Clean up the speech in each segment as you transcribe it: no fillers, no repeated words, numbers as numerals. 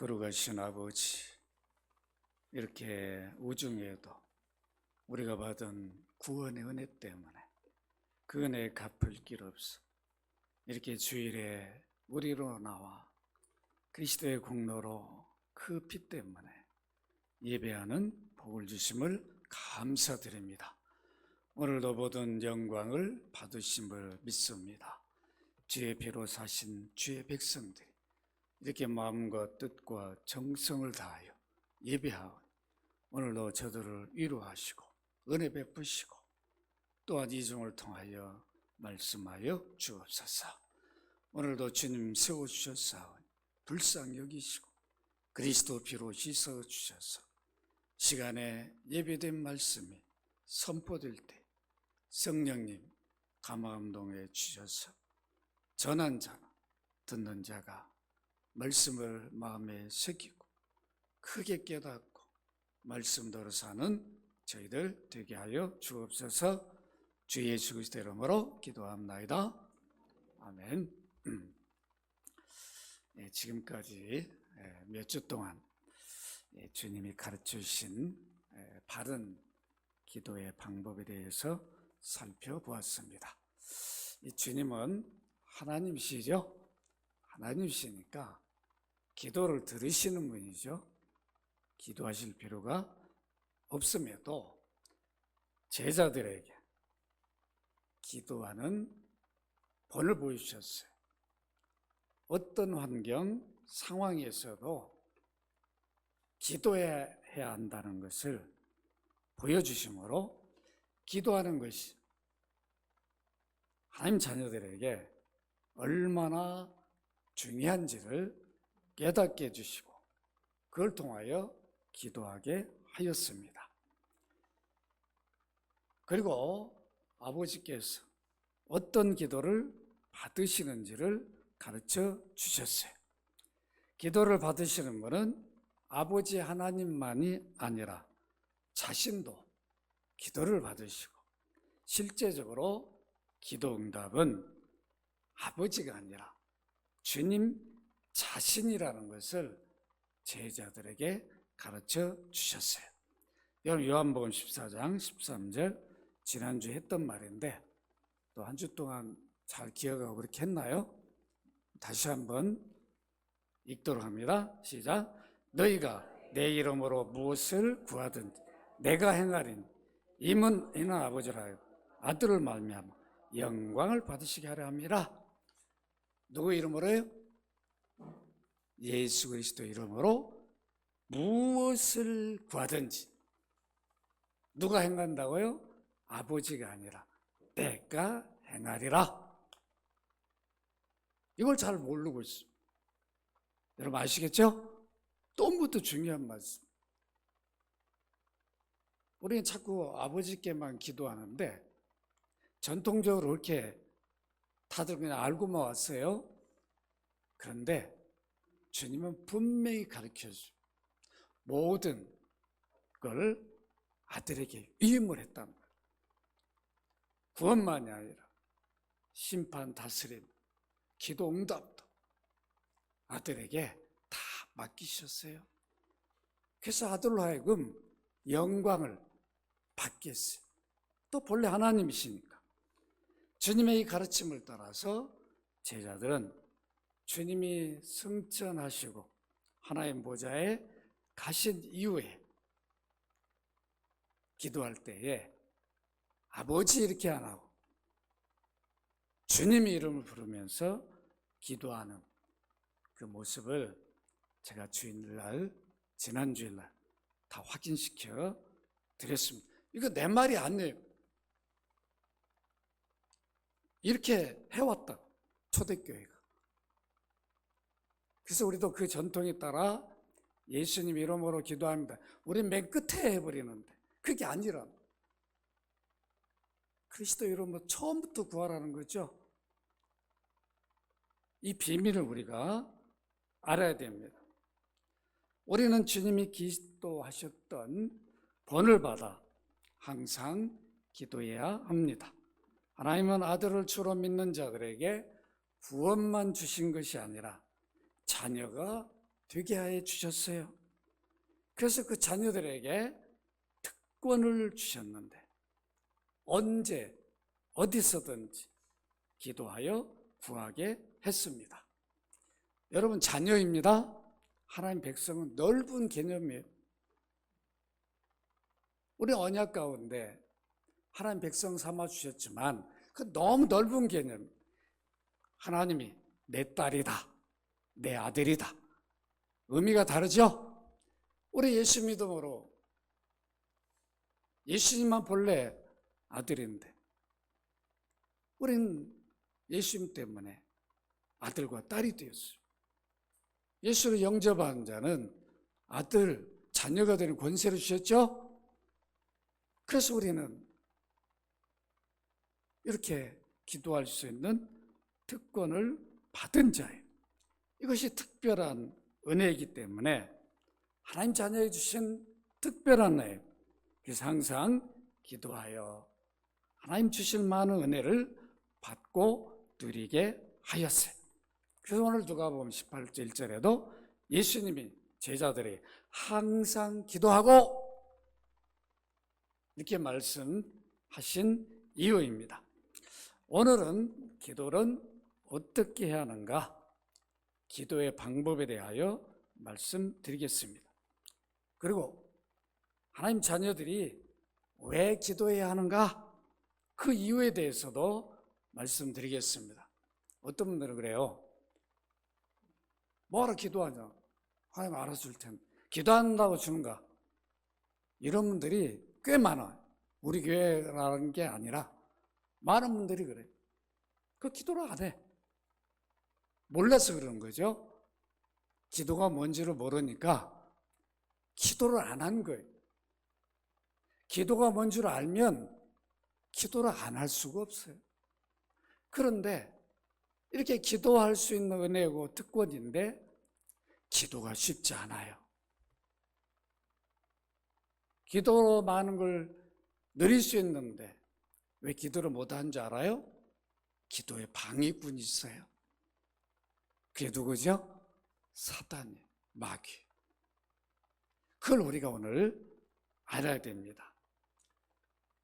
거룩하신 아버지, 이렇게 우중에도 우리가 받은 구원의 은혜 때문에 그 은혜에 갚을 길 없어 이렇게 주일에 우리로 나와 그리스도의 공로로 그 피 때문에 예배하는 복을 주심을 감사드립니다. 오늘도 모든 영광을 받으심을 믿습니다. 주의 피로 사신 주의 백성들이 이렇게 마음과 뜻과 정성을 다하여 예배하오. 오늘도 저들을 위로하시고 은혜 베푸시고 또한 이중을 통하여 말씀하여 주옵소서. 오늘도 주님 세워주셨사오니 불쌍히 여기시고 그리스도 피로 씻어주셔서 시간에 예배된 말씀이 선포될 때 성령님 감화감동해 주셔서 전한 자나 듣는 자가 말씀을 마음에 새기고 크게 깨닫고 말씀대로 사는 저희들 되게 하여 주옵소서. 주 예수 그리스도의 이름으로 기도합나이다. 아멘. 지금까지 몇 주 동안 주님이 가르쳐 주신 바른 기도의 방법에 대해서 살펴보았습니다. 이 주님은 하나님이시죠? 하나님이시니까 기도를 들으시는 분이죠. 기도하실 필요가 없음에도 제자들에게 기도하는 본을 보여주셨어요. 어떤 환경, 상황에서도 기도해야 한다는 것을 보여주심으로 기도하는 것이 하나님 자녀들에게 얼마나 중요한지를 깨닫게 해주시고 그걸 통하여 기도하게 하였습니다. 그리고 아버지께서 어떤 기도를 받으시는지를 가르쳐 주셨어요. 기도를 받으시는 분은 아버지 하나님만이 아니라 자신도 기도를 받으시고 실제적으로 기도 응답은 아버지가 아니라 주님 자신이라는 것을 제자들에게 가르쳐 주셨어요. 여러분 요한복음 14장 13절 지난주에 했던 말인데 또 한 주 동안 잘 기억하고 그렇게 했나요? 다시 한번 읽도록 합니다. 시작. 너희가 내 이름으로 무엇을 구하든지 내가 행하리니 이는 아버지라 하여 아들을 말미암아 영광을 받으시게 하려 함이라. 누구 이름으로요? 예수 그리스도 이름으로 무엇을 구하든지 누가 행한다고요? 아버지가 아니라 내가 행하리라. 이걸 잘 모르고 있어요. 여러분 아시겠죠? 또부터 중요한 말씀. 우리는 자꾸 아버지께만 기도하는데 전통적으로 그렇게 다들 그냥 알고만 왔어요. 그런데 주님은 분명히 가르쳐줘요. 모든 걸 아들에게 위임을 했단 말이에요. 구원만이 아니라 심판, 다스림, 기도 응답도 아들에게 다 맡기셨어요. 그래서 아들로 하여금 영광을 받게 했어요. 또 본래 하나님이시니까. 주님의 이 가르침을 따라서 제자들은 주님이 승천하시고 하나님 보좌에 가신 이후에 기도할 때에 아버지 이렇게 안 하고 주님의 이름을 부르면서 기도하는 그 모습을 제가 주일날, 지난 주일날 다 확인시켜 드렸습니다. 이거 내 말이 아니에요. 이렇게 해왔다, 초대교회가. 그래서 우리도 그 전통에 따라 예수님 이름으로 기도합니다. 우리 맨 끝에 해버리는데 그게 아니라 그리스도 이름으로 처음부터 구하라는 거죠. 이 비밀을 우리가 알아야 됩니다. 우리는 주님이 기도하셨던 번을 받아 항상 기도해야 합니다. 하나님은 아들을 주로 믿는 자들에게 구원만 주신 것이 아니라 자녀가 되게 해 주셨어요. 그래서 그 자녀들에게 특권을 주셨는데 언제 어디서든지 기도하여 구하게 했습니다. 여러분, 자녀입니다. 하나님 백성은 넓은 개념이에요. 우리 언약 가운데 하나님 백성 삼아 주셨지만 그 너무 넓은 개념. 하나님이 내 딸이다, 내 아들이다. 의미가 다르죠? 우리 예수 믿음으로 예수님만 본래 아들인데 우리는 예수님 때문에 아들과 딸이 되었어요. 예수를 영접한 자는 아들, 자녀가 되는 권세를 주셨죠? 그래서 우리는 이렇게 기도할 수 있는 특권을 받은 자예요. 이것이 특별한 은혜이기 때문에 하나님 자녀에 주신 특별한 은혜. 그래서 항상 기도하여 하나님 주실 많은 은혜를 받고 누리게 하였어요. 그래서 오늘 누가복음 18절 1절에도 예수님이 제자들이 항상 기도하고 이렇게 말씀하신 이유입니다. 오늘은 기도는 어떻게 해야 하는가? 기도의 방법에 대하여 말씀드리겠습니다. 그리고 하나님 자녀들이 왜 기도해야 하는가? 그 이유에 대해서도 말씀드리겠습니다. 어떤 분들은 그래요. 뭐하러 기도하냐? 하나님 알아줄 텐데. 기도한다고 주는가? 이런 분들이 꽤 많아요. 우리 교회라는 게 아니라 많은 분들이 그래요. 그 기도를 안 해. 몰라서 그러는 거죠. 기도가 뭔지를 모르니까 기도를 안 한 거예요. 기도가 뭔지를 알면 기도를 안 할 수가 없어요. 그런데 이렇게 기도할 수 있는 은혜고 특권인데 기도가 쉽지 않아요. 기도로 많은 걸 누릴 수 있는데 왜 기도를 못하는 줄 알아요? 기도에 방해꾼이 있어요. 그게 누구죠? 사단이, 마귀. 그걸 우리가 오늘 알아야 됩니다.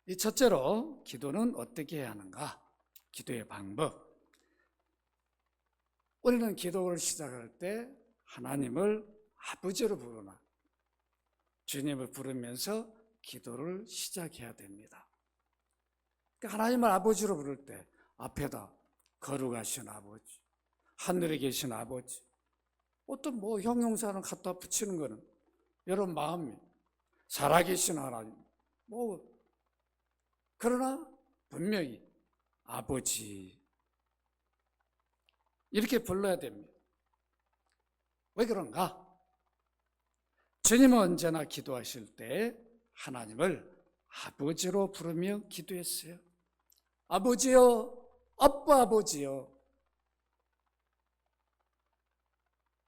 이 첫째로 기도는 어떻게 해야 하는가? 기도의 방법. 우리는 기도를 시작할 때 하나님을 아버지로 부르나 주님을 부르면서 기도를 시작해야 됩니다. 그러니까 하나님을 아버지로 부를 때 앞에다 거룩하신 아버지, 하늘에 계신 아버지, 어떤 형용사를 갖다 붙이는 거는 여러분 마음이 살아계신 하나님, 그러나 분명히 아버지 이렇게 불러야 됩니다. 왜 그런가? 주님은 언제나 기도하실 때 하나님을 아버지로 부르며 기도했어요. 아버지요, 아빠 아버지요.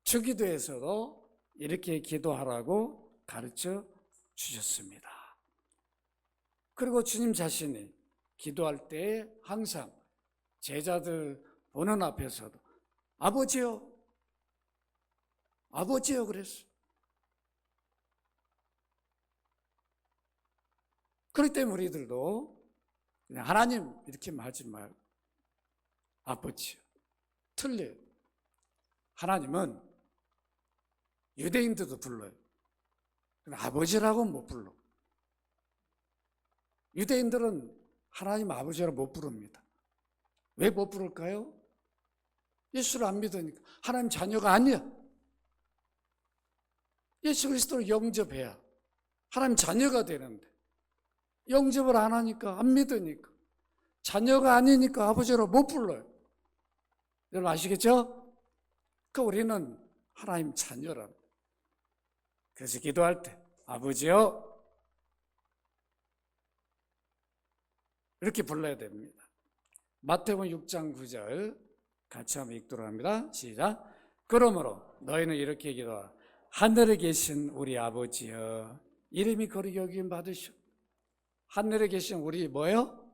주기도에서도 이렇게 기도하라고 가르쳐 주셨습니다. 그리고 주님 자신이 기도할 때 항상 제자들 보는 앞에서도 아버지요, 아버지요 그랬어요. 그렇기 때문에 우리들도 그냥 하나님 이렇게 하지 말고 아버지요. 틀려요. 하나님은 유대인들도 불러요. 아버지라고는 못 불러. 유대인들은 하나님 아버지라고 못 부릅니다. 왜 못 부를까요? 예수를 안 믿으니까. 하나님 자녀가 아니야. 예수 그리스도를 영접해야 하나님 자녀가 되는데 영접을 안 하니까, 안 믿으니까, 자녀가 아니니까 아버지라고 못 불러요. 여러분 아시겠죠? 그 우리는 하나님 자녀라. 그래서 기도할 때 아버지요 이렇게 불러야 됩니다. 마태복음 6장 9절 같이 한번 읽도록 합니다. 시작. 그러므로 너희는 이렇게 기도하라. 하늘에 계신 우리 아버지여, 이름이 거룩히 여김 받으시오. 하늘에 계신 우리 뭐요?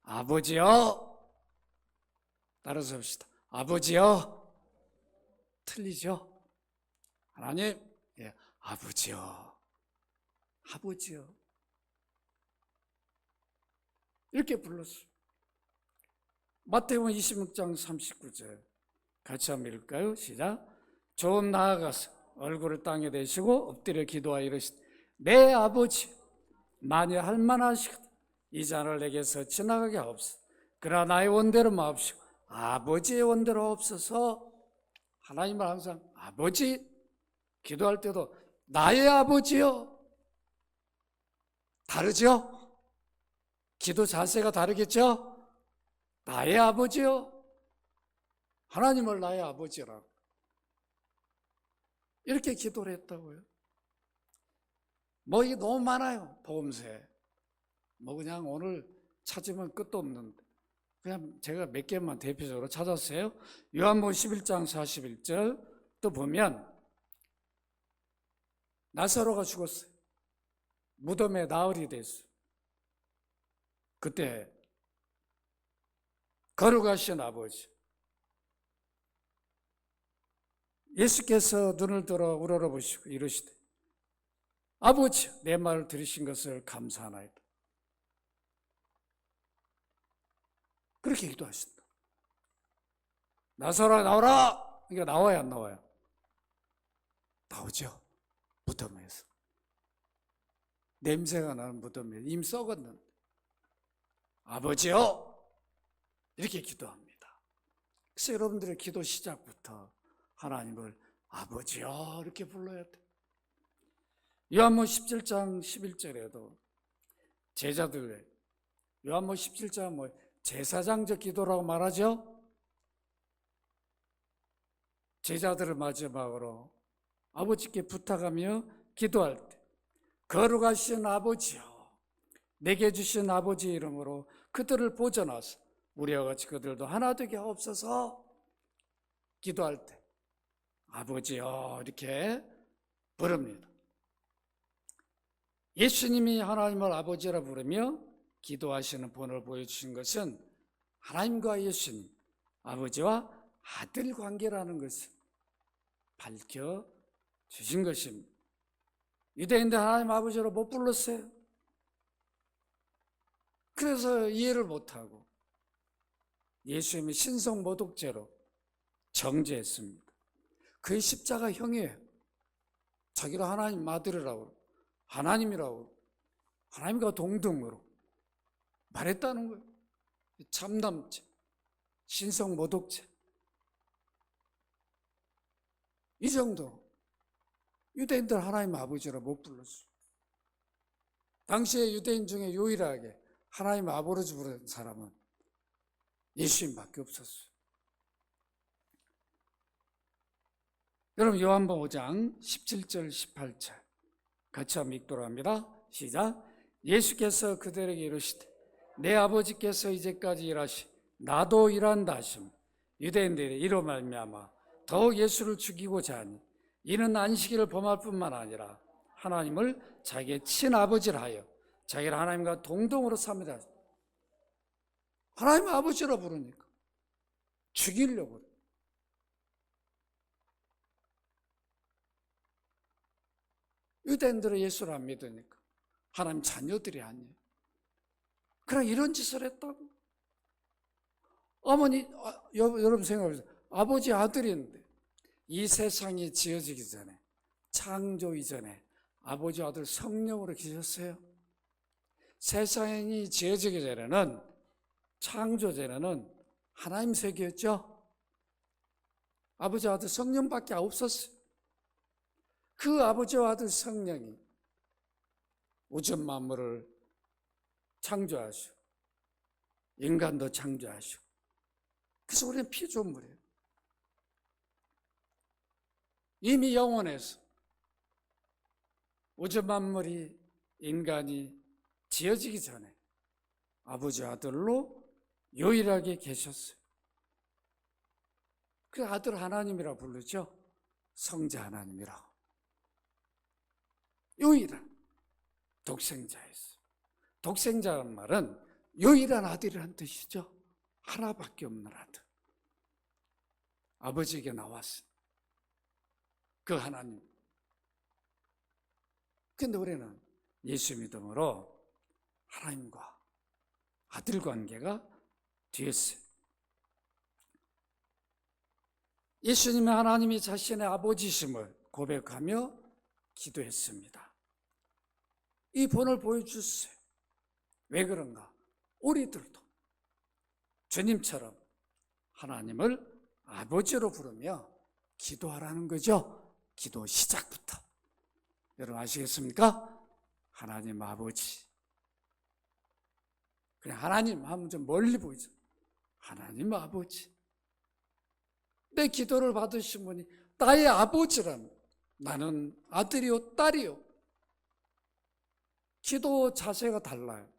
아버지여. 따라서 합시다. 아버지여. 틀리죠? 하나님, 예, 아버지요. 아버지요. 이렇게 불렀어요. 마태복음 26장 39절 같이 한번 읽을까요? 시작. 좀 나아가서 얼굴을 땅에 대시고 엎드려 기도하여 이르시되 내 아버지 만일 할만하시거든 이 잔을 내게서 지나가게 하옵소서. 그러나 나의 원대로 마옵시고 아버지의 원대로 없어서. 하나님은 항상 아버지, 기도할 때도 나의 아버지요. 다르죠? 기도 자세가 다르겠죠? 나의 아버지요. 하나님을 나의 아버지라고. 이렇게 기도를 했다고요. 뭐 이게 너무 많아요. 복음서에. 뭐 그냥 오늘 찾으면 끝도 없는데 그냥 제가 몇 개만 대표적으로 찾았어요. 요한복음 11장 41절 또 보면 나사로가 죽었어요. 무덤에 나흘이 됐어요. 그때 거룩하신 아버지 예수께서 눈을 들어 우러러보시고 이르시되 아버지 내 말을 들으신 것을 감사하나이다. 그렇게 기도하신다. 나사로야 나오라. 그러니까 나와야 안 나와요? 나오죠. 무덤에서. 냄새가 나는 무덤에 이미 썩었는데 아버지요. 이렇게 기도합니다. 그래서 여러분들의 기도 시작부터 하나님을 아버지요 이렇게 불러야 돼. 요한복음 17장 11절에도 제자들 요한복음 17장 뭐 제사장적 기도라고 말하죠. 제자들을 마지막으로 아버지께 부탁하며 기도할 때 거룩하신 아버지요 내게 주신 아버지 이름으로 그들을 보존하사 우리와 같이 그들도 하나 되게 하옵소서. 기도할 때 아버지요 이렇게 부릅니다. 예수님이 하나님을 아버지라 부르며 기도하시는 본을 보여주신 것은 하나님과 예수님 아버지와 아들 관계라는 것을 밝혀주신 것입니다. 유대인들 하나님 아버지로 못 불렀어요. 그래서 이해를 못하고 예수님의 신성모독죄로 정죄했습니다. 그의 십자가형이에요. 자기를 하나님 아들이라고 하나님이라고 하나님과 동등으로 말했다는 거예요. 참담죄, 신성모독죄 이 정도 유대인들 하나님 아버지로 못 불렀어요. 당시에 유대인 중에 유일하게 하나님 아버지 부르는 사람은 예수님밖에 없었어요. 여러분 요한복음 5장 17절 18절 같이 한번 읽도록 합니다. 시작. 예수께서 그들에게 이르시되 내 아버지께서 이제까지 일하시 나도 일한다 하심. 유대인들이 이로 말미암아 더욱 예수를 죽이고자 하니 이는 안식일을 범할 뿐만 아니라 하나님을 자기의 친아버지라 하여 자기를 하나님과 동등으로 삼으라. 하나님 아버지라 부르니까 죽이려고 그래. 유대인들은 예수를 안 믿으니까 하나님 자녀들이 아니에요. 그냥 이런 짓을 했다고. 어머니, 여러분 생각해보세요. 아버지 아들인데 이 세상이 지어지기 전에 창조 이전에 아버지 아들 성령으로 계셨어요. 세상이 지어지기 전에는 창조 전에는 하나님 세계였죠. 아버지 아들 성령밖에 없었어요. 그 아버지와 아들 성령이 우주 만물을 창조하시고 인간도 창조하시고 그래서 우리는 피조물이에요. 이미 영원해서 우주 만물이 인간이 지어지기 전에 아버지 아들로 유일하게 계셨어요. 그 아들 하나님이라 부르죠. 성자 하나님이라고. 유일한 독생자였어요. 독생자란 말은 유일한 아들이란 뜻이죠. 하나밖에 없는 아들. 아버지에게 나왔어요. 그 하나님. 근데 우리는 예수 믿음으로 하나님과 아들 관계가 되었어요. 예수님의 하나님이 자신의 아버지심을 고백하며 기도했습니다. 이 본을 보여주세요. 왜 그런가? 우리들도 주님처럼 하나님을 아버지로 부르며 기도하라는 거죠. 기도 시작부터. 여러분 아시겠습니까? 하나님 아버지. 그냥 하나님 하면 좀 멀리 보이죠. 하나님 아버지. 내 기도를 받으신 분이 나의 아버지라면 나는 아들이요 딸이요. 기도 자세가 달라요.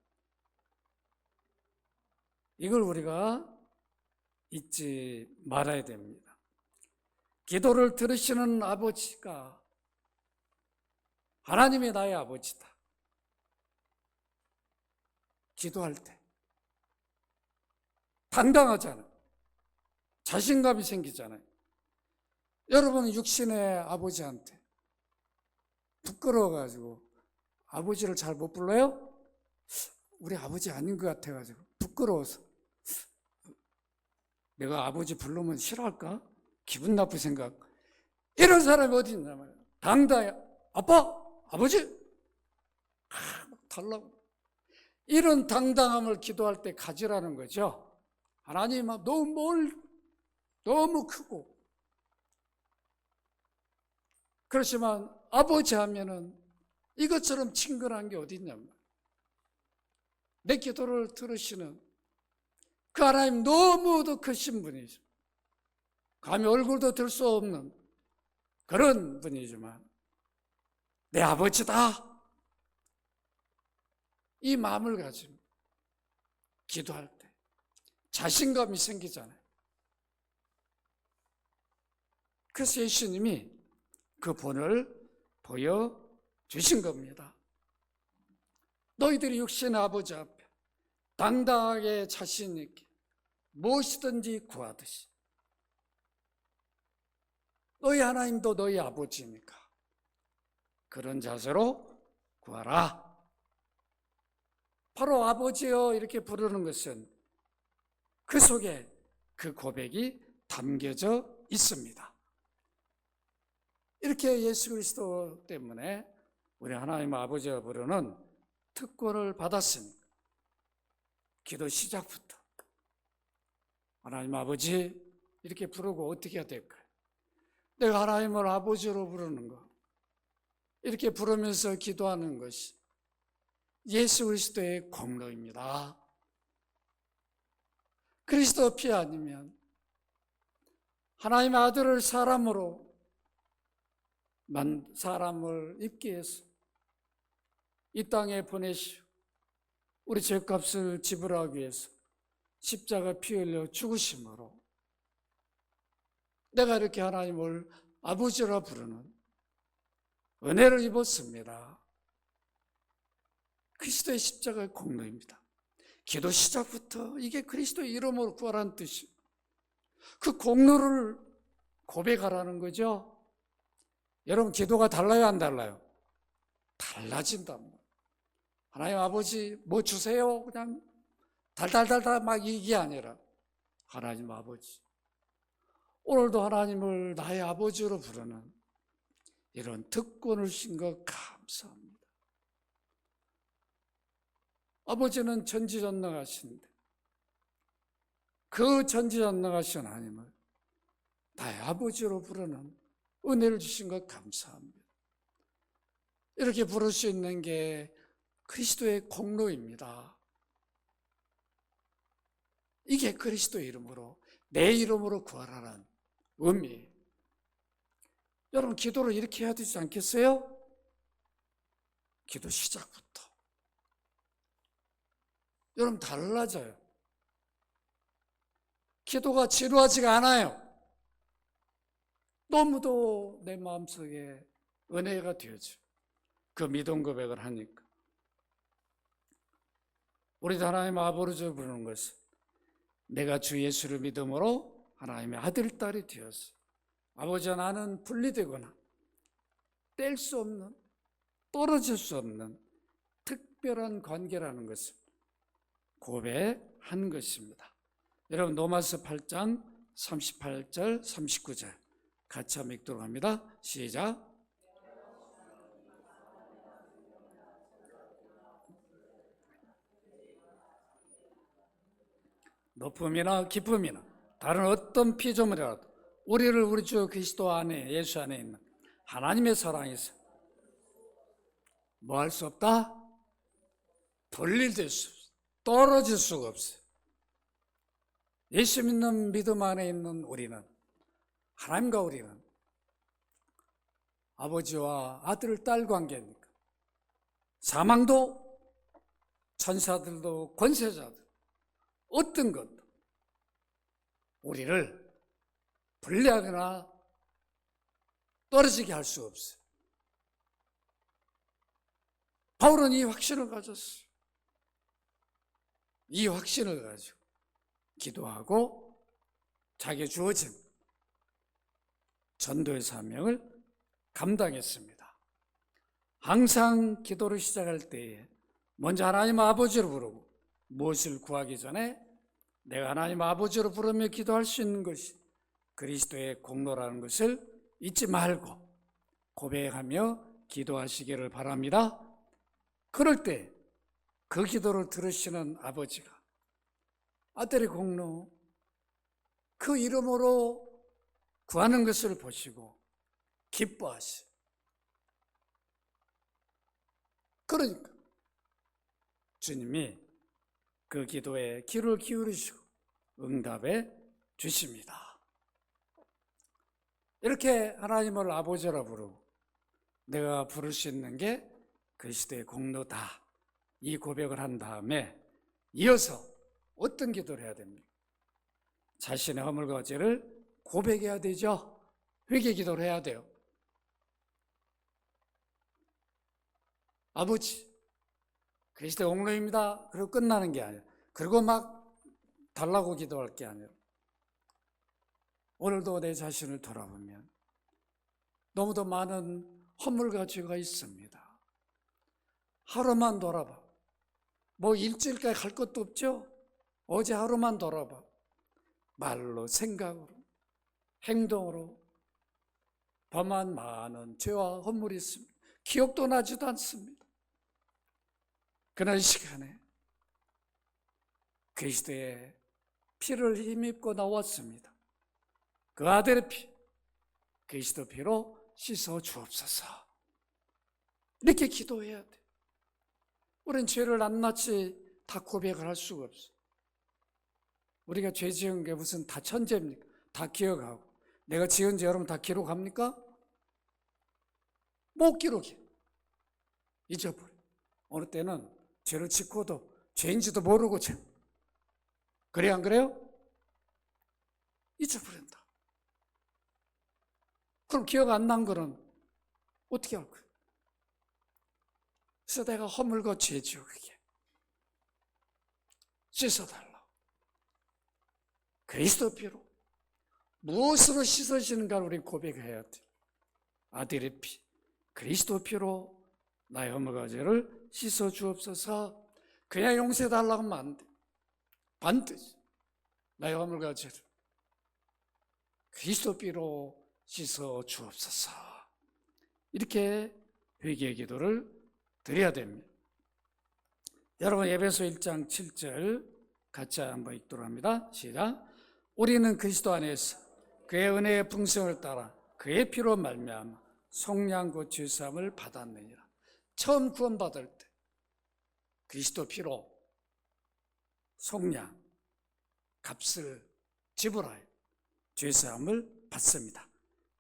이걸 우리가 잊지 말아야 됩니다. 기도를 들으시는 아버지가 하나님이 나의 아버지다. 기도할 때 당당하잖아요. 자신감이 생기잖아요. 여러분 육신의 아버지한테 부끄러워가지고 아버지를 잘 못 불러요? 우리 아버지 아닌 것 같아가지고 부끄러워서 내가 아버지 부르면 싫어할까? 기분 나쁜 생각. 이런 사람이 어디 있냐 말이야. 당당해. 아빠, 아버지, 달라고. 이런 당당함을 기도할 때 가지라는 거죠. 하나님 너무 크고. 그렇지만 아버지 하면은 이것처럼 친근한 게 어디 있냐면 내 기도를 들으시는 그 하나님 너무도 크신 분이죠. 감히 얼굴도 들 수 없는 그런 분이지만 내 아버지다. 이 마음을 가지고 기도할 때 자신감이 생기잖아요. 그래서 예수님이 그 본을 보여주신 겁니다. 너희들이 육신의 아버지 앞에 당당하게 자신 있게 무엇이든지 구하듯이 너희 하나님도 너희 아버지니까 그런 자세로 구하라. 바로 아버지여 이렇게 부르는 것은 그 속에 그 고백이 담겨져 있습니다. 이렇게 예수 그리스도 때문에 우리 하나님 아버지가 부르는 특권을 받았습니다. 기도 시작부터 하나님 아버지 이렇게 부르고 어떻게 해야 될까요? 내가 하나님을 아버지로 부르는 거, 이렇게 부르면서 기도하는 것이 예수 그리스도의 공로입니다. 그리스도 피 아니면 하나님의 아들을 사람을 입게 해서 이 땅에 보내시오. 우리 죄값을 지불하기 위해서 십자가 피 흘려 죽으심으로 내가 이렇게 하나님을 아버지라 부르는 은혜를 입었습니다. 그리스도의 십자가의 공로입니다. 기도 시작부터 이게 그리스도의 이름으로 구하라는 뜻이, 그 공로를 고백하라는 거죠. 여러분 기도가 달라요 안 달라요? 달라진답니다. 하나님 아버지 뭐 주세요 그냥 달달달달 막 이게 아니라 하나님 아버지, 오늘도 하나님을 나의 아버지로 부르는 이런 특권을 주신 것 감사합니다. 아버지는 전지전능하신데 그 전지전능하신 하나님을 나의 아버지로 부르는 은혜를 주신 것 감사합니다. 이렇게 부를 수 있는 게 그리스도의 공로입니다. 이게 그리스도의 이름으로, 내 이름으로 구하라는 의미. 여러분 기도를 이렇게 해야 되지 않겠어요? 기도 시작부터 여러분 달라져요. 기도가 지루하지가 않아요. 너무도 내 마음속에 은혜가 되어져. 그 믿음 고백을 하니까. 우리도 하나님 아버지를 부르는 것은 내가 주 예수를 믿음으로 하나님의 아들, 딸이 되었어. 아버지와 나는 분리되거나 뗄 수 없는, 떨어질 수 없는 특별한 관계라는 것을 고백한 것입니다. 여러분 로마서 8장 38절 39절 같이 한번 읽도록 합니다. 시작. 높음이나 깊음이나 다른 어떤 피조물이라도 우리를 우리 주 그리스도 안에, 예수 안에 있는 하나님의 사랑에서 뭐 할 수 없다? 분리될 수 없어. 떨어질 수가 없어요. 예수 믿는 믿음 안에 있는 우리는, 하나님과 우리는 아버지와 아들, 딸 관계니까 사망도, 천사들도, 권세자들, 어떤 것도 우리를 분리하거나 떨어지게 할 수 없어요. 바울은 이 확신을 가졌어요. 이 확신을 가지고 기도하고 자기에 주어진 전도의 사명을 감당했습니다. 항상 기도를 시작할 때에 먼저 하나님 아버지로 부르고, 무엇을 구하기 전에 내가 하나님 아버지로 부르며 기도할 수 있는 것이 그리스도의 공로라는 것을 잊지 말고 고백하며 기도하시기를 바랍니다. 그럴 때 그 기도를 들으시는 아버지가 아들의 공로, 그 이름으로 구하는 것을 보시고 기뻐하시. 그러니까 주님이 그 기도에 귀를 기울이시고 응답해 주십니다. 이렇게 하나님을 아버지라 부르고 내가 부를 수 있는 게 그리스도의 공로다, 이 고백을 한 다음에 이어서 어떤 기도를 해야 됩니까? 자신의 허물과 죄를 고백해야 되죠. 회개 기도를 해야 돼요. 아버지, 그리스도의 공로입니다. 그리고 끝나는 게 아니라, 그리고 막 달라고 기도할 게 아니라, 오늘도 내 자신을 돌아보면 너무도 많은 허물과 죄가 있습니다. 하루만 돌아봐. 뭐 일주일까지 갈 것도 없죠. 어제 하루만 돌아봐. 말로, 생각으로, 행동으로 범한 많은 죄와 허물이 있습니다. 기억도 나지도 않습니다. 그러나 이 시간에 그리스도의 피를 힘입고 나왔습니다. 그 아들의 피, 그리스도 피로 씻어 주옵소서. 이렇게 기도해야 돼. 우리는 죄를 낱낱이 다 고백을 할 수가 없어. 우리가 죄 지은 게 무슨 다 천재입니까? 다 기억하고. 내가 지은 죄 여러분 다 기록합니까? 못 기록해. 잊어버려. 어느 때는 죄를 짓고도 죄인지도 모르고 죄. 그래 안 그래요? 잊어버린다. 그럼 기억 안 난 거는 어떻게 할 거야? 그래서 내가 허물과 죄 지옥에게 씻어달라. 그리스도 피로 무엇으로 씻어지는가를 우리 고백해야 돼. 아들의 피, 그리스도 피로 나의 허물과 죄를 씻어 주옵소서. 그냥 용서해달라고 하면 안 돼. 반드시 나의 허물과 죄를 그리스도 피로 씻어 주옵소서. 이렇게 회개의 기도를 드려야 됩니다. 여러분 에베소 1장 7절 같이 한번 읽도록 합니다. 시작. 우리는 그리스도 안에서 그의 은혜의 풍성을 따라 그의 피로 말미암아 속량과 죄사함을 받았느니라. 처음 구원받을 때 그리스도 피로 속량, 값을 지불하여 죄사함을 받습니다.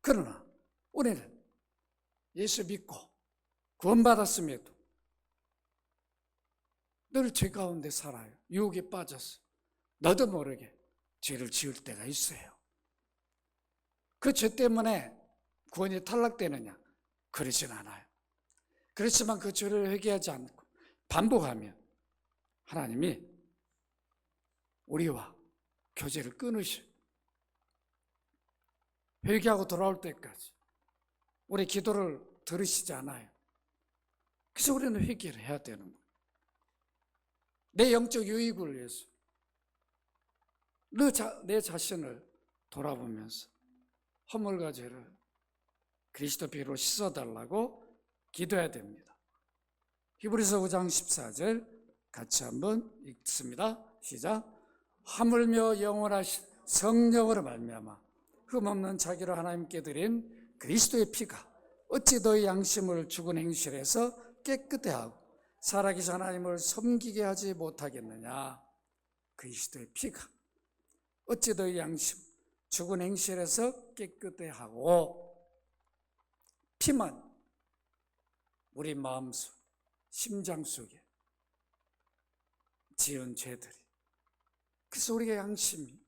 그러나 우리는 예수 믿고 구원받았음에도 늘 죄 가운데 살아요. 유혹에 빠져서 너도 모르게 죄를 지을 때가 있어요. 그 죄 때문에 구원이 탈락되느냐? 그러진 않아요. 그렇지만 그 죄를 회개하지 않고 반복하면 하나님이 우리와 교제를 끊으셔. 회개하고 돌아올 때까지 우리 기도를 들으시지 않아요. 그래서 우리는 회개를 해야 되는 거예요. 내 영적 유익을 위해서 내 자신을 돌아보면서 허물과 죄를 그리스도 피로 씻어달라고 기도해야 됩니다. 히브리서 9장 14절 같이 한번 읽습니다. 시작. 하물며 영원하신 성령으로 말미암아 흠없는 자기를 하나님께 드린 그리스도의 피가 어찌 너희 양심을 죽은 행실에서 깨끗해 하고 살아계신 하나님을 섬기게 하지 못하겠느냐. 그리스도의 피가 어찌 너희 양심 죽은 행실에서 깨끗해 하고, 피만 우리 마음속 심장 속에 지은 죄들이, 그래서 우리가 양심이,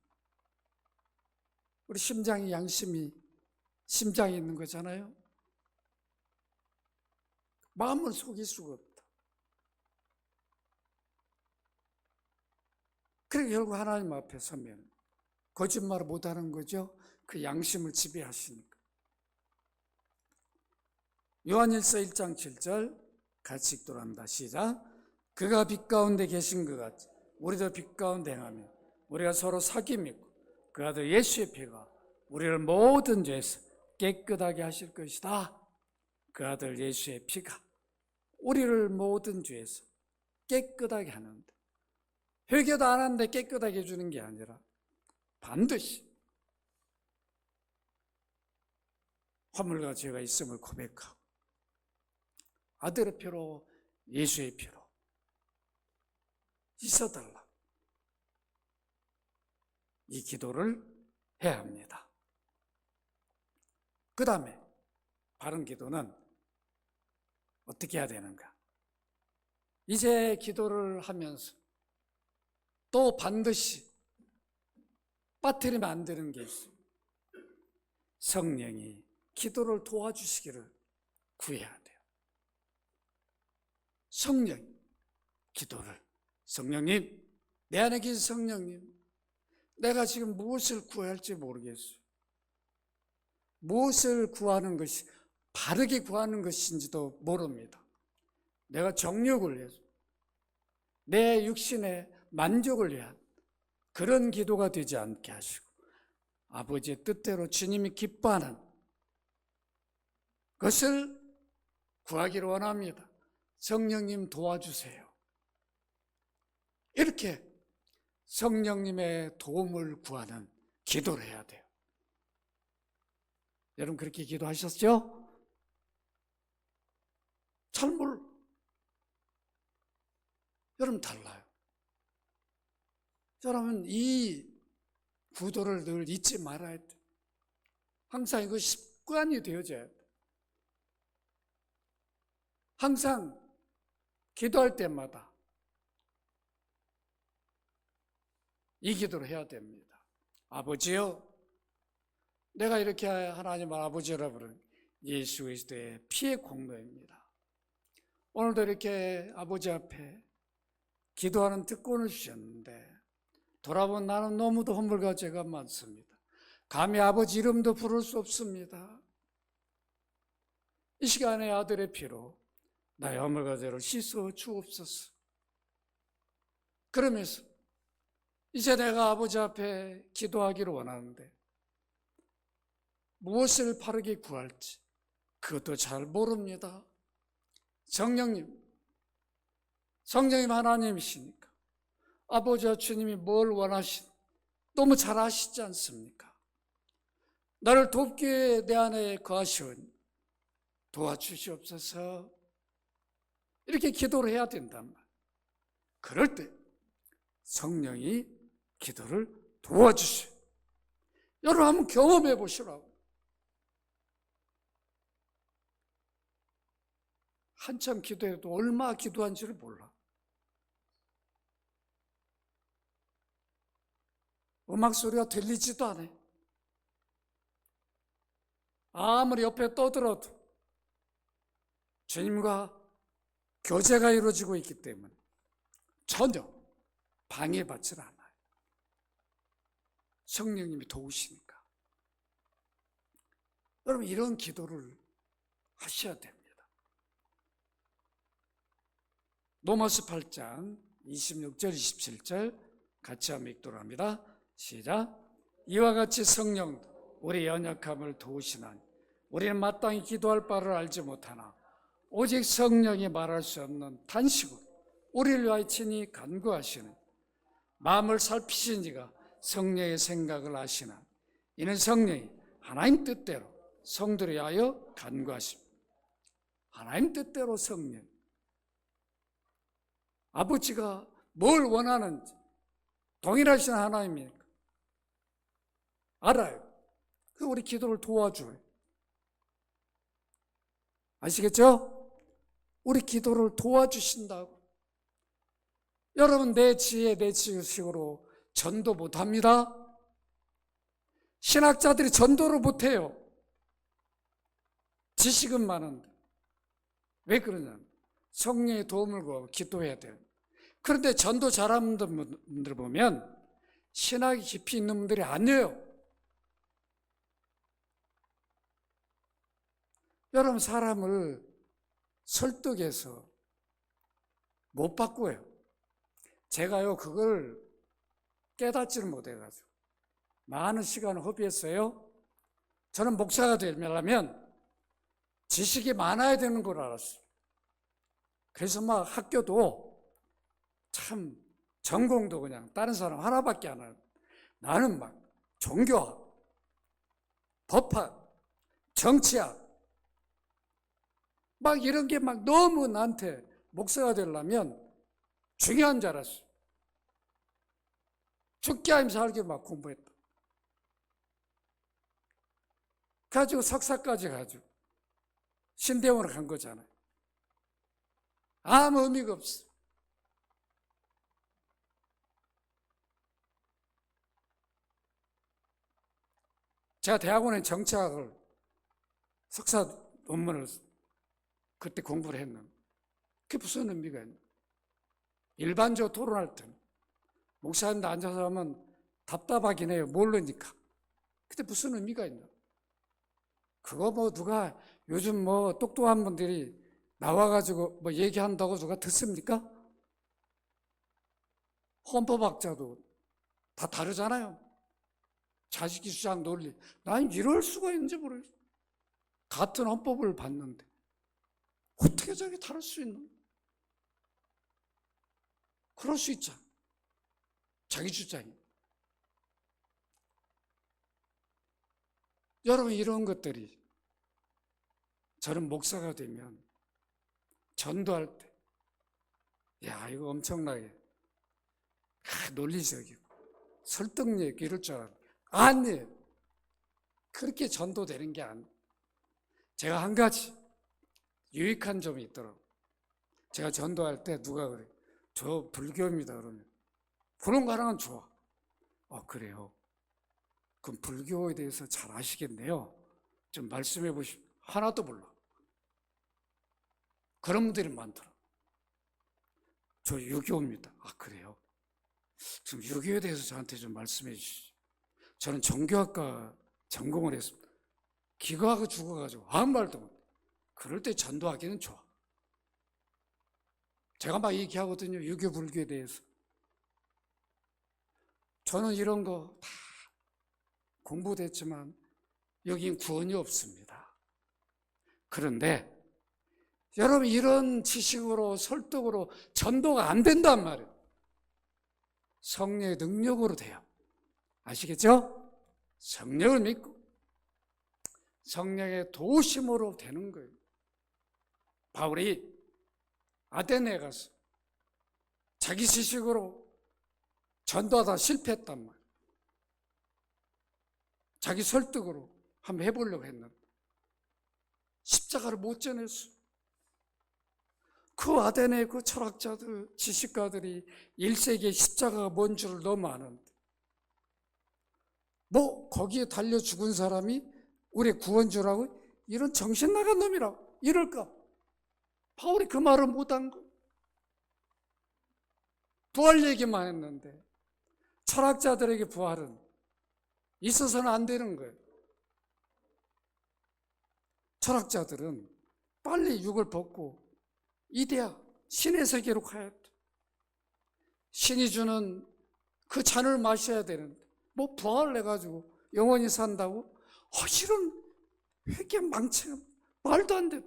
우리 심장이 양심이 심장에 있는 거잖아요. 마음을 속일 수가 없다. 그러니까 결국 하나님 앞에 서면 거짓말을 못하는 거죠. 그 양심을 지배하시니까. 요한일서 1장 7절 같이 읽도록 합니다. 시작. 그가 빛 가운데 계신 것 같이 우리도 빛 가운데 행하며 우리가 서로 사귐 있고 그 아들 예수의 피가 우리를 모든 죄에서 깨끗하게 하실 것이다. 그 아들 예수의 피가 우리를 모든 죄에서 깨끗하게 하는데, 회개도 안 하는데 깨끗하게 해주는 게 아니라 반드시 허물과 죄가 있음을 고백하고 아들의 피로, 예수의 피로 씻어달라, 이 기도를 해야 합니다. 그 다음에 바른 기도는 어떻게 해야 되는가? 이제 기도를 하면서 또 반드시 빠뜨리면 안 되는 게 있어요. 성령이 기도를 도와주시기를 구해야 돼요. 성령이 기도를, 성령님, 내 안에 계신 성령님, 내가 지금 무엇을 구해야 할지 모르겠어요. 무엇을 구하는 것이 바르게 구하는 것인지도 모릅니다. 내가 정욕을 위해서, 내 육신의 만족을 위한 그런 기도가 되지 않게 하시고 아버지의 뜻대로 주님이 기뻐하는 것을 구하기를 원합니다. 성령님 도와주세요. 이렇게 성령님의 도움을 구하는 기도를 해야 돼요. 여러분 그렇게 기도하셨죠? 여러분 달라요. 여러분 이 구도를 늘 잊지 말아야 돼요. 항상 이거 습관이 되어져야 돼요. 항상 기도할 때마다 이 기도를 해야 됩니다. 아버지요, 내가 이렇게 하나님 아버지라 부르는 예수 그리스도의 피의 공로입니다. 오늘도 이렇게 아버지 앞에 기도하는 특권을 주셨는데 돌아본 나는 너무도 허물과 죄가 많습니다. 감히 아버지 이름도 부를 수 없습니다. 이 시간에 아들의 피로 나의 허물과 죄를 씻어 주옵소서. 그러면서 이제 내가 아버지 앞에 기도하기를 원하는데 무엇을 바르게 구할지 그것도 잘 모릅니다. 성령님 하나님이시니까 아버지와 주님이 뭘 원하시는지 너무 잘 아시지 않습니까? 나를 돕기에 내 안에 거하시오니 도와주시옵소서. 이렇게 기도를 해야 된단 말이에요. 그럴 때 성령이 기도를 도와주셔요. 여러분 한번 경험해 보시라고. 한참 기도해도 얼마 기도한지를 몰라. 음악 소리가 들리지도 않아요. 아무리 옆에 떠들어도 주님과 교제가 이루어지고 있기 때문에 전혀 방해받지 않아요. 성령님이 도우시니까. 여러분 이런 기도를 하셔야 됩니다. 로마서 8장 26절 27절 같이 한번 읽도록 합니다. 시작. 이와 같이 성령도 우리 연약함을 도우시나니 우리는 마땅히 기도할 바를 알지 못하나 오직 성령이 말할 수 없는 탄식으로 우리를 위하여 친히 간구하시는 마음을 살피신 이가 성령의 생각을 아시나 이는 성령이 하나님 뜻대로 성도를 위하여 간구하십니다. 하나님 뜻대로 성령, 아버지가 뭘 원하는지 동일하신 하나님이니까 알아요. 그 우리 기도를 도와줘요. 아시겠죠? 우리 기도를 도와주신다고. 여러분, 내 지혜, 내 지식으로 전도 못합니다. 신학자들이 전도를 못해요. 지식은 많은데. 왜 그러냐면 성령의 도움을 구하고 기도해야 돼요. 그런데 전도 잘하는 분들 보면 신학이 깊이 있는 분들이 아니에요. 여러분, 사람을 설득해서 못 바꾸어요. 제가요, 그걸 깨닫지를 못해가지고 많은 시간을 허비했어요. 저는 목사가 되려면 지식이 많아야 되는 걸 알았어요. 그래서 막 학교도 참 전공도 그냥 다른 사람 하나밖에 안 하고 나는 막 종교학, 법학, 정치학 막 이런 게 막 너무 나한테 목사가 되려면 중요한 줄 알았어요. 죽기 아니면 살기 막 공부했다. 가지고 석사까지 가지고 신대원으로 간 거잖아요. 아무 의미가 없어. 제가 대학원에 정치학을 석사 논문을 그때 공부를 했는데 그게 무슨 의미가 있나? 일반적으로 토론할 때 목사님들 앉아서 하면 답답하긴 해요. 모르니까. 근데 무슨 의미가 있나? 그거 뭐 누가 요즘 뭐 똑똑한 분들이 나와가지고 뭐 얘기한다고 누가 듣습니까? 헌법학자도 다 다르잖아요. 자식이 주장 논리. 난 이럴 수가 있는지 모르겠어. 같은 헌법을 봤는데 어떻게 저렇게 다를 수 있나? 그럴 수 있잖아. 자기 주장이. 여러분, 이런 것들이 저는 목사가 되면 전도할 때 야, 이거 엄청나게 논리적이고 설득력 있고 이럴 줄 알았는데 아니에요. 그렇게 전도되는 게 아니에요. 제가 한 가지 유익한 점이 있더라고요. 제가 전도할 때 누가 그래요. 저 불교입니다. 그러면 그런 거 하나는 좋아. 그래요. 그럼 불교에 대해서 잘 아시겠네요. 좀 말씀해 보시오. 하나도 몰라. 그런 분들이 많더라. 저 유교입니다. 그래요. 지금 유교에 대해서 저한테 좀 말씀해 주시죠. 저는 종교학과 전공을 했습니다. 기거하고 죽어가지고 아무 말도 못해. 그럴 때 전도하기는 좋아. 제가 막 얘기하거든요. 유교 불교에 대해서. 저는 이런 거 다 공부도 했지만 여긴 구원이 없습니다. 그런데 여러분, 이런 지식으로 설득으로 전도가 안 된단 말이에요. 성령의 능력으로 돼요. 아시겠죠? 성령을 믿고 성령의 도우심으로 되는 거예요. 바울이 아테네에 가서 자기 지식으로 전도하다 실패했단 말이에요. 자기 설득으로 한번 해보려고 했는데 십자가를 못 전했어. 그 아테네 그 철학자들, 지식가들이 1세기에 십자가가 뭔 줄을 너무 아는데 뭐 거기에 달려 죽은 사람이 우리 구원주라고? 이런 정신 나간 놈이라고 이럴까? 바울이 그 말을 못한 거. 부활 얘기만 했는데 철학자들에게 부활은 있어서는 안 되는 거예요. 철학자들은 빨리 육을 벗고 이대야 신의 세계로 가야 돼. 신이 주는 그 잔을 마셔야 되는데 뭐 부활을 해가지고 영원히 산다고? 이런 회개 망치가 말도 안 돼.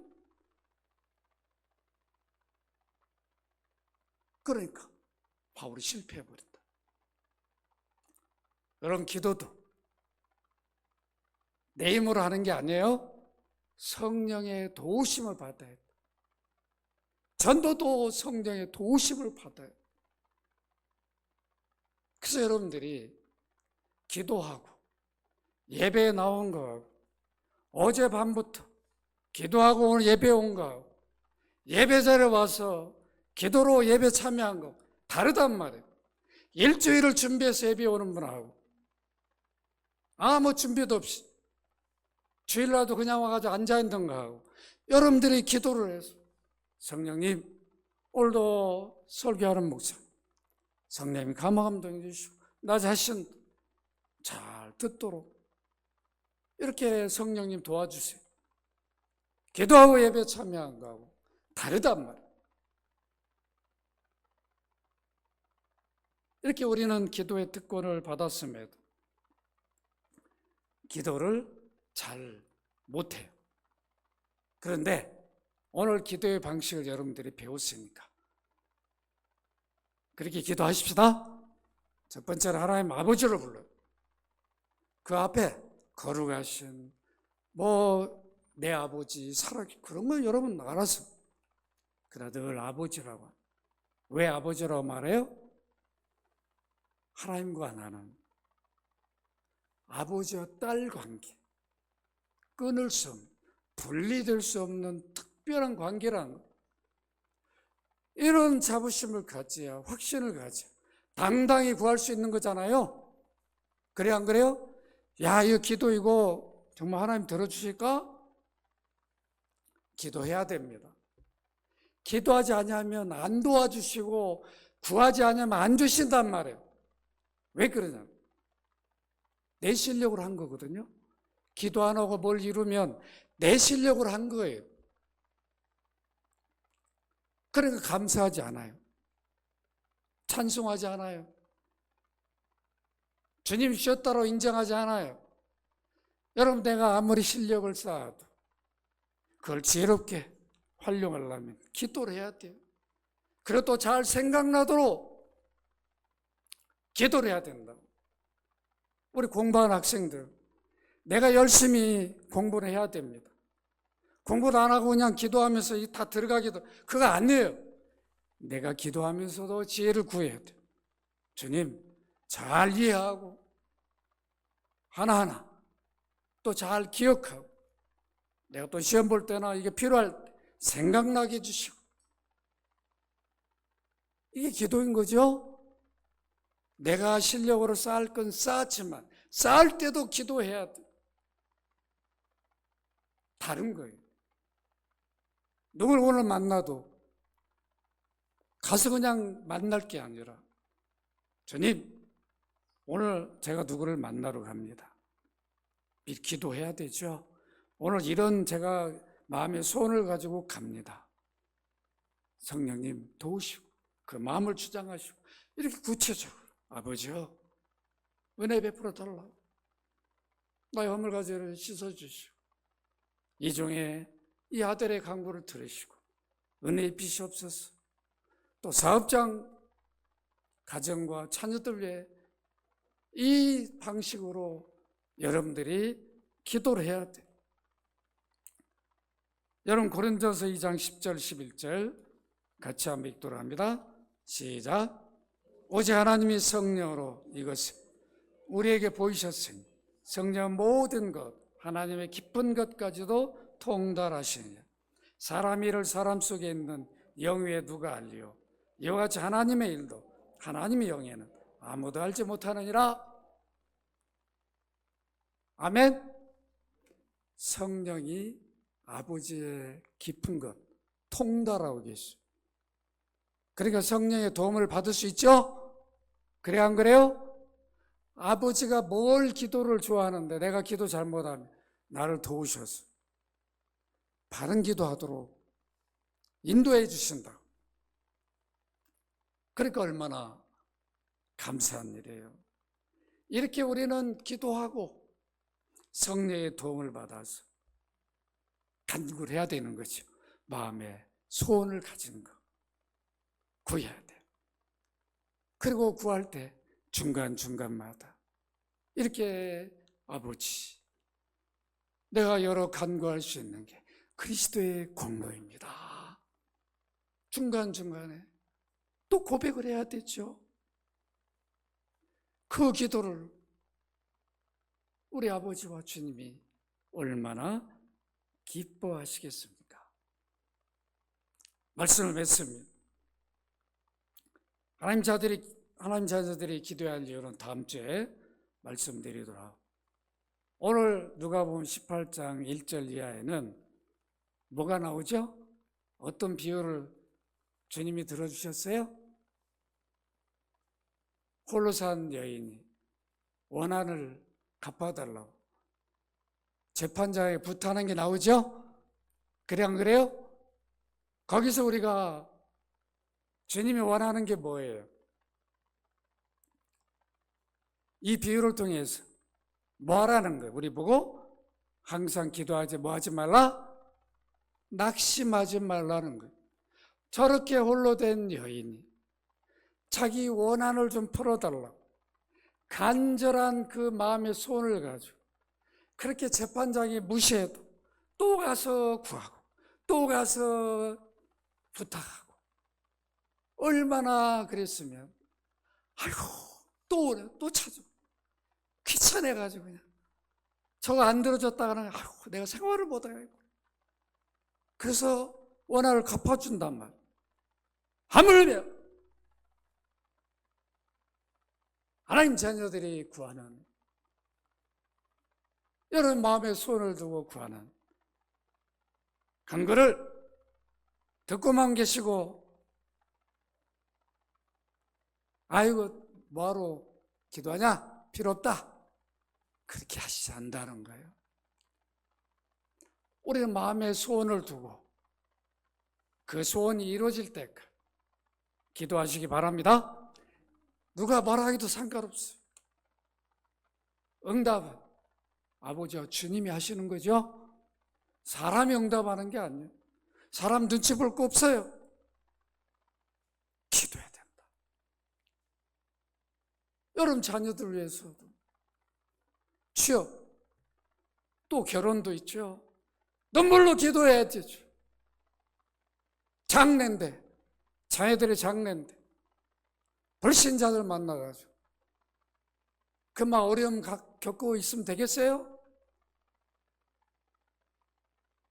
그러니까 바울이 실패해버린다. 여러분, 기도도 내 힘으로 하는 게 아니에요. 성령의 도우심을 받아야 돼. 전도도 성령의 도우심을 받아야 돼. 그래서 여러분들이 기도하고 예배에 나온 거하고 어젯밤부터 기도하고 오늘 예배에 온 거하고 예배자리에 와서 기도로 예배 참여한 거 다르단 말이에요. 일주일을 준비해서 예배 오는 분하고 아무 준비도 없이 주일날도 그냥 와가지고 앉아있는 거하고 여러분들이 기도를 해서 성령님 오늘도 설교하는 목사 성령님이 감화감동해 주시고 나 자신 잘 듣도록 이렇게 성령님 도와주세요. 기도하고 예배 참여한 거하고 다르단 말이에요. 이렇게 우리는 기도의 특권을 받았음에도 기도를 잘 못해요. 그런데 오늘 기도의 방식을 여러분들이 배웠으니까 그렇게 기도하십시다. 첫 번째로 하나님 아버지를 불러요. 그 앞에 거룩하신 내 아버지 살아계 그런 거 여러분 알아서 그러나 늘 아버지라고. 왜 아버지라고 말해요? 하나님과 나는 아버지와 딸 관계, 끊을 수 없는, 분리될 수 없는 특별한 관계라는 것. 이런 자부심을 가져야, 확신을 가져야 당당히 구할 수 있는 거잖아요. 그래 안 그래요? 야, 이거 기도 이거 정말 하나님 들어주실까? 기도해야 됩니다. 기도하지 않으면 안 도와주시고 구하지 않으면 안 주신단 말이에요. 왜 그러냐? 내 실력으로 한 거거든요. 기도 안 하고 뭘 이루면 내 실력으로 한 거예요. 그러니까 감사하지 않아요. 찬송하지 않아요. 주님 주셨다고 인정하지 않아요. 여러분, 내가 아무리 실력을 쌓아도 그걸 지혜롭게 활용하려면 기도를 해야 돼요. 그리고 또 잘 생각나도록 기도를 해야 된다고. 우리 공부하는 학생들, 내가 열심히 공부를 해야 됩니다. 공부를 안 하고 그냥 기도하면서 다 들어가기도, 그거 아니에요. 내가 기도하면서도 지혜를 구해야 돼요. 주님, 잘 이해하고 하나하나 또 잘 기억하고 내가 또 시험 볼 때나 이게 필요할 때 생각나게 해주시고, 이게 기도인 거죠. 내가 실력으로 쌓을 건 쌓았지만 쌓을 때도 기도해야 돼. 다른 거예요. 누굴 오늘 만나도 가서 그냥 만날 게 아니라 주님, 오늘 제가 누구를 만나러 갑니다. 기도해야 되죠. 오늘 이런 제가 마음의 소원을 가지고 갑니다. 성령님 도우시고 그 마음을 주장하시고 이렇게 구체적으로 아버지요, 은혜 베풀어 달라고 나의 허물가지를 씻어주시고 이종의 이 아들의 간구를 들으시고 은혜 입히시옵소서. 또 사업장 가정과 자녀들 위해 이 방식으로 여러분들이 기도를 해야 돼. 여러분, 고린도서 2장 10절 11절 같이 한번 읽도록 합니다. 시작. 오직 하나님이 성령으로 이것을 우리에게 보이셨으니 성령 모든 것 하나님의 깊은 것까지도 통달하시느냐. 사람 일을 사람 속에 있는 영 위에 누가 알리요. 이와 같이 하나님의 일도 하나님의 영에는 아무도 알지 못하느니라. 아멘. 성령이 아버지의 깊은 것 통달하고 계시죠. 그러니까 성령의 도움을 받을 수 있죠? 그래 안 그래요? 아버지가 뭘 기도를 좋아하는데 내가 기도 잘못하면 나를 도우셔서 바른 기도하도록 인도해 주신다. 그러니까 얼마나 감사한 일이에요. 이렇게 우리는 기도하고 성령의 도움을 받아서 간구를 해야 되는 거죠. 마음에 소원을 가지는 거 구해야 돼요. 그리고 구할 때 중간중간마다 이렇게 아버지, 내가 여러 간구할 수 있는 게 그리스도의 공로입니다. 중간중간에 또 고백을 해야 되죠. 그 기도를 우리 아버지와 주님이 얼마나 기뻐하시겠습니까? 말씀을 맺습니다. 하나님 자녀들이 기도해야 할 이유는 다음 주에 말씀드리도록. 오늘 누가복음 18장 1절 이하에는 뭐가 나오죠? 어떤 비유를 주님이 들어주셨어요? 홀로 산 여인이 원한을 갚아달라고 재판장에 부탁하는 게 나오죠? 그래 안 그래요? 거기서 우리가 주님이 원하는 게 뭐예요? 이 비유를 통해서 뭐 하라는 거예요? 우리 보고 항상 기도하지 뭐 하지 말라? 낙심하지 말라는 거예요. 저렇게 홀로 된 여인이 자기 원한을 좀 풀어달라고 간절한 그 마음의 소원을 가지고 그렇게 재판장이 무시해도 또 가서 구하고 또 가서 부탁하고 얼마나 그랬으면 아이고 또 오래 또 찾아 귀찮아가지고 그냥 저거 안 들어줬다가는 아이고 내가 생활을 못하겠고 그래서 원한을 갚아준단 말이야. 하물며 하나님 자녀들이 구하는 여러분 마음에 손을 두고 구하는 간구를 듣고만 계시고 아이고 뭐하러 기도하냐? 필요 없다. 그렇게 하시지 않는다는 거예요. 우리는 마음에 소원을 두고 그 소원이 이루어질 때까지 기도하시기 바랍니다. 누가 말하기도 상관없어요. 응답은 아버지와 주님이 하시는 거죠. 사람이 응답하는 게 아니에요. 사람 눈치 볼 거 없어요. 기도해야 된다. 여러분 자녀들 위해서도 취업 또 결혼도 있죠. 눈물로 기도해야 되죠. 장례인데 자녀들의 장례인데 불신자들 만나가지고 그만 어려움 겪고 있으면 되겠어요?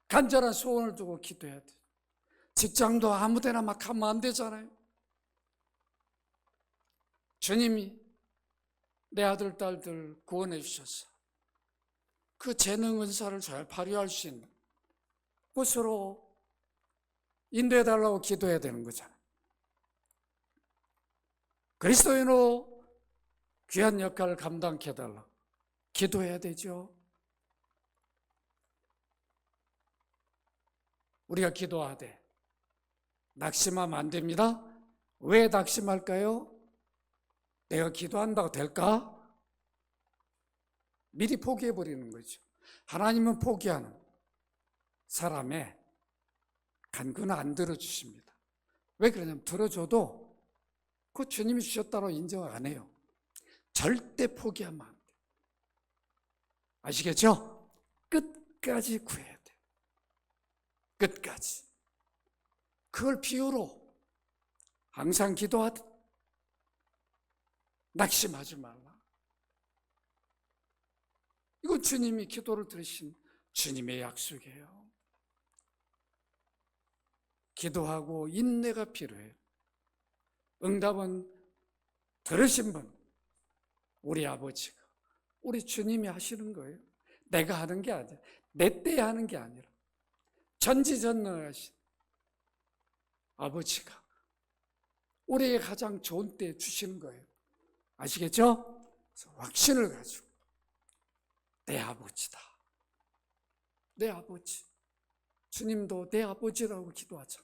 간절한 소원을 두고 기도해야 돼. 직장도 아무데나 막 하면 안 되잖아요. 주님이 내 아들 딸들 구원해 주셔서 그 재능 은사를 잘 발휘할 수 있는 곳으로 인도해 달라고 기도해야 되는 거잖아요. 그리스도인으로 귀한 역할을 감당케 해달라고 기도해야 되죠. 우리가 기도하되 낙심하면 안 됩니다. 왜 낙심할까요? 내가 기도한다고 될까? 미리 포기해버리는 거죠. 하나님은 포기하는 사람의 간구는 안 들어주십니다. 왜 그러냐면 들어줘도 그 주님이 주셨다고 인정을 안 해요. 절대 포기하면 안 돼요. 아시겠죠? 끝까지 구해야 돼요. 끝까지. 그걸 비유로 항상 기도하듯 낙심하지 말라. 이건 주님이 기도를 들으신 주님의 약속이에요. 기도하고 인내가 필요해요. 응답은 들으신 분, 우리 아버지가, 우리 주님이 하시는 거예요. 내가 하는 게 아니라, 내 때에 하는 게 아니라 전지전능하신 아버지가 우리에게 가장 좋은 때에 주시는 거예요. 아시겠죠? 그래서 확신을 가지고 내 아버지다. 내 아버지. 주님도 내 아버지라고 기도하자.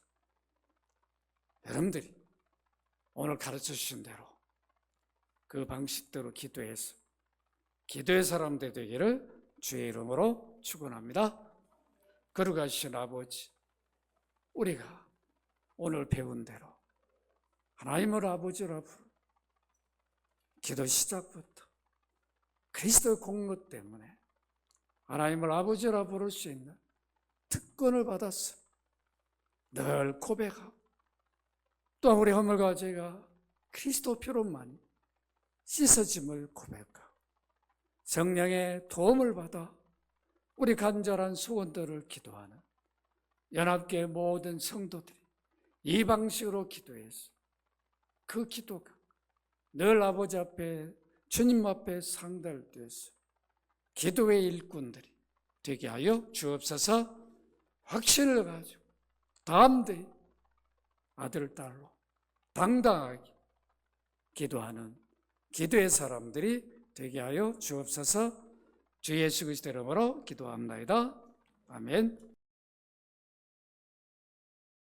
여러분들이 오늘 가르쳐 주신 대로 그 방식대로 기도해서 기도의 사람들 되기를 주의 이름으로 축원합니다. 거룩하신 아버지, 우리가 오늘 배운 대로 하나님을 아버지라 부르 기도 시작부터 그리스도의 공로 때문에 하나님을 아버지라 부를 수 있는 특권을 받았어. 늘 고백하고 또 우리 허물과 죄가 그리스도 피로만 씻어짐을 고백하고 성령의 도움을 받아 우리 간절한 소원들을 기도하는 연합교회 모든 성도들이 이 방식으로 기도해서 그 기도가 늘 아버지 앞에 주님 앞에 상달되어서 기도의 일꾼들이 되게 하여 주옵소서. 확신을 가지고 담대히 아들 딸로 당당하게 기도하는 기도의 사람들이 되게 하여 주옵소서. 주 예수 그리스도 이름으로 기도합니다. 아멘.